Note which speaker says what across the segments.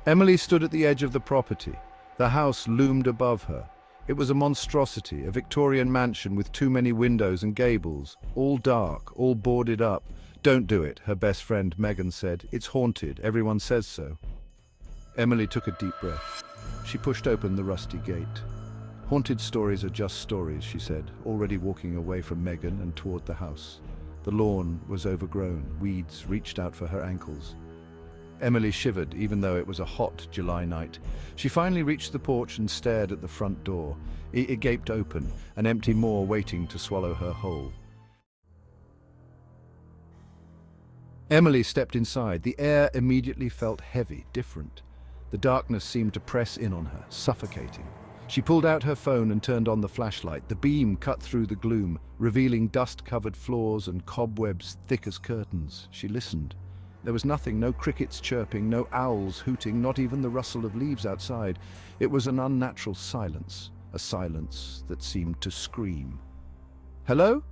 Speaker 1: Emily stood at the edge of the property. The house loomed above her. It was a monstrosity, a Victorian mansion with too many windows and gables, all dark, all boarded up. "Don't do it," her best friend Megan said. "It's haunted, everyone says so." Emily took a deep breath. She pushed open the rusty gate. "Haunted stories are just stories," she said, already walking away from Megan and toward the house. The lawn was overgrown, weeds reached out for her ankles. Emily shivered, even though it was a hot July night. She finally reached the porch and stared at the front door. It gaped open, an empty maw waiting to swallow her whole. Emily stepped inside. The air immediately felt heavy, different. The darkness seemed to press in on her, suffocating. She pulled out her phone and turned on the flashlight. The beam cut through the gloom, revealing dust-covered floors and cobwebs thick as curtains. She listened. There was nothing, no crickets chirping, no owls hooting, not even the rustle of leaves outside. It was an unnatural silence, a silence that seemed to scream. "Hello?"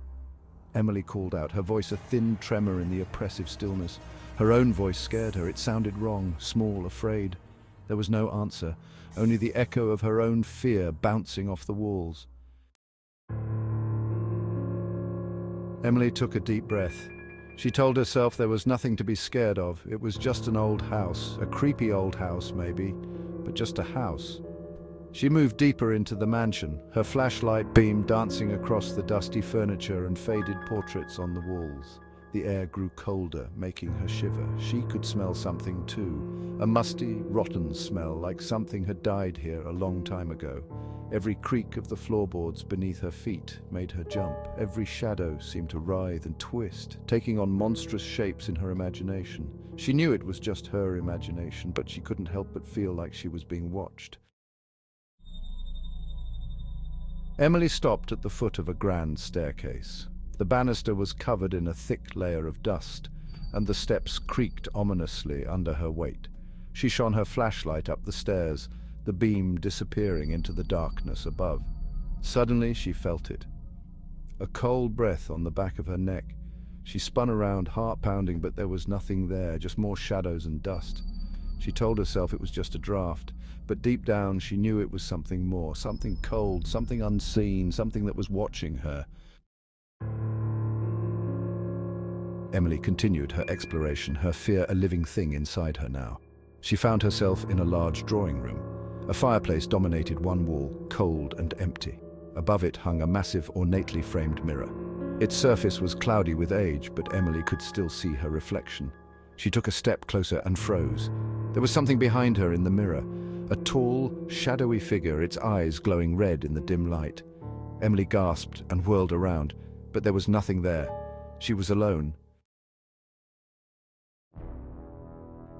Speaker 1: Emily called out, her voice a thin tremor in the oppressive stillness. Her own voice scared her. It sounded wrong, small, afraid. There was no answer, only the echo of her own fear bouncing off the walls. Emily took a deep breath. She told herself there was nothing to be scared of. It was just an old house, a creepy old house maybe, but just a house. She moved deeper into the mansion, her flashlight beam dancing across the dusty furniture and faded portraits on the walls. The air grew colder, making her shiver. She could smell something too, a musty, rotten smell, like something had died here a long time ago. Every creak of the floorboards beneath her feet made her jump. Every shadow seemed to writhe and twist, taking on monstrous shapes in her imagination. She knew it was just her imagination, but she couldn't help but feel like she was being watched. Emily stopped at the foot of a grand staircase. The banister was covered in a thick layer of dust, and the steps creaked ominously under her weight. She shone her flashlight up the stairs, the beam disappearing into the darkness above. Suddenly she felt it. A cold breath on the back of her neck. She spun around, heart pounding, but there was nothing there, just more shadows and dust. She told herself it was just a draft, but deep down she knew it was something more, something cold, something unseen, something that was watching her. Emily continued her exploration, her fear a living thing inside her now. She found herself in a large drawing room. A fireplace dominated one wall, cold and empty. Above it hung a massive, ornately framed mirror. Its surface was cloudy with age, but Emily could still see her reflection. She took a step closer and froze. There was something behind her in the mirror, a tall, shadowy figure, its eyes glowing red in the dim light. Emily gasped and whirled around, but there was nothing there. She was alone.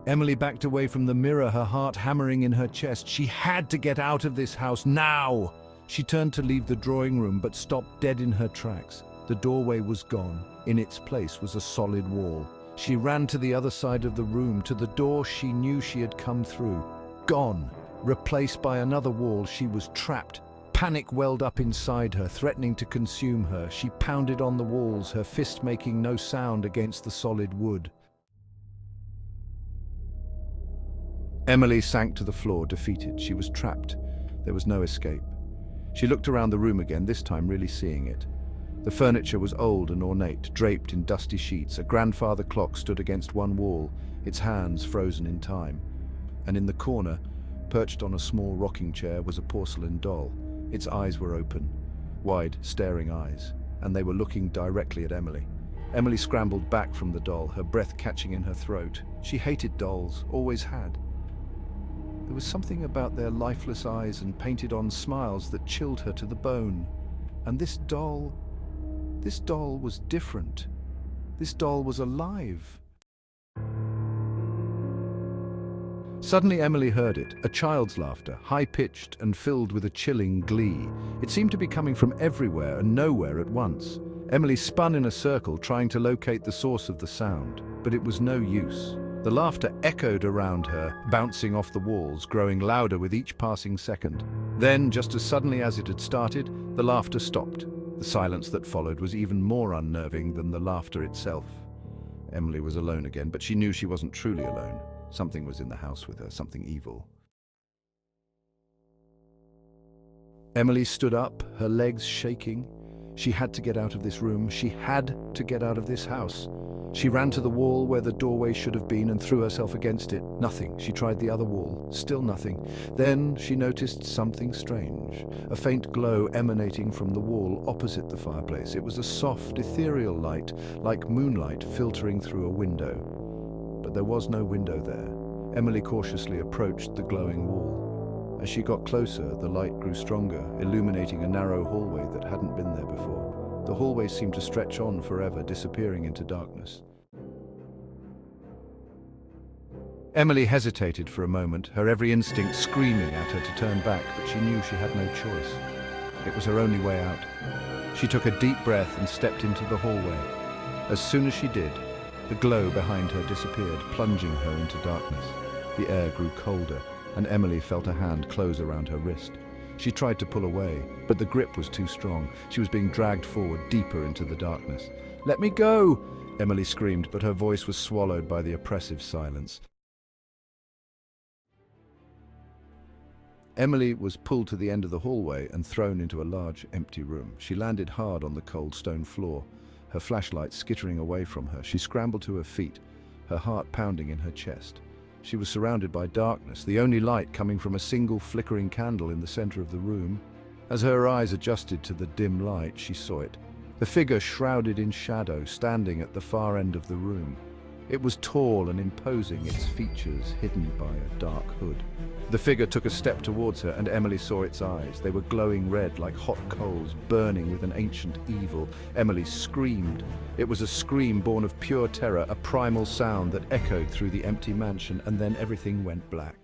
Speaker 1: Emily backed away from the mirror, her heart hammering in her chest. She had to get out of this house now! She turned to leave the drawing room, but stopped dead in her tracks. The doorway was gone. In its place was a solid wall. She ran to the other side of the room, to the door she knew she had come through. Gone. Replaced by another wall, she was trapped. Panic welled up inside her, threatening to consume her. She pounded on the walls, her fist making no sound against the solid wood. Emily sank to the floor, defeated. She was trapped. There was no escape. She looked around the room again, this time really seeing it. The furniture was old and ornate, draped in dusty sheets. A grandfather clock stood against one wall, its hands frozen in time. And in the corner, perched on a small rocking chair, was a porcelain doll. Its eyes were open, wide, staring eyes, and they were looking directly at Emily. Emily scrambled back from the doll, her breath catching in her throat. She hated dolls, always had. There was something about their lifeless eyes and painted-on smiles that chilled her to the bone. And this doll was different. This doll was alive. Suddenly Emily heard it, a child's laughter, high-pitched and filled with a chilling glee. It seemed to be coming from everywhere and nowhere at once. Emily spun in a circle, trying to locate the source of the sound, but it was no use. The laughter echoed around her, bouncing off the walls, growing louder with each passing second. Then, just as suddenly as it had started, the laughter stopped. The silence that followed was even more unnerving than the laughter itself. Emily was alone again, but she knew she wasn't truly alone. Something was in the house with her, something evil. Emily stood up, her legs shaking. She had to get out of this room. She had to get out of this house. She ran to the wall where the doorway should have been and threw herself against it. Nothing. She tried the other wall. Still nothing. Then she noticed something strange. A faint glow emanating from the wall opposite the fireplace. It was a soft, ethereal light, like moonlight filtering through a window. But there was no window there. Emily cautiously approached the glowing wall. As she got closer, the light grew stronger, illuminating a narrow hallway that hadn't been there before. The hallway seemed to stretch on forever, disappearing into darkness. Emily hesitated for a moment, her every instinct screaming at her to turn back, but she knew she had no choice. It was her only way out. She took a deep breath and stepped into the hallway. As soon as she did, the glow behind her disappeared, plunging her into darkness. The air grew colder, and Emily felt a hand close around her wrist. She tried to pull away, but the grip was too strong. She was being dragged forward, deeper into the darkness. "Let me go!" Emily screamed, but her voice was swallowed by the oppressive silence. Emily was pulled to the end of the hallway and thrown into a large, empty room. She landed hard on the cold stone floor, her flashlight skittering away from her. She scrambled to her feet, her heart pounding in her chest. She was surrounded by darkness, the only light coming from a single flickering candle in the center of the room. As her eyes adjusted to the dim light, she saw it. The figure shrouded in shadow, standing at the far end of the room. It was tall and imposing, its features hidden by a dark hood. The figure took a step towards her, and Emily saw its eyes. They were glowing red like hot coals, burning with an ancient evil. Emily screamed. It was a scream born of pure terror, a primal sound that echoed through the empty mansion, and then everything went black.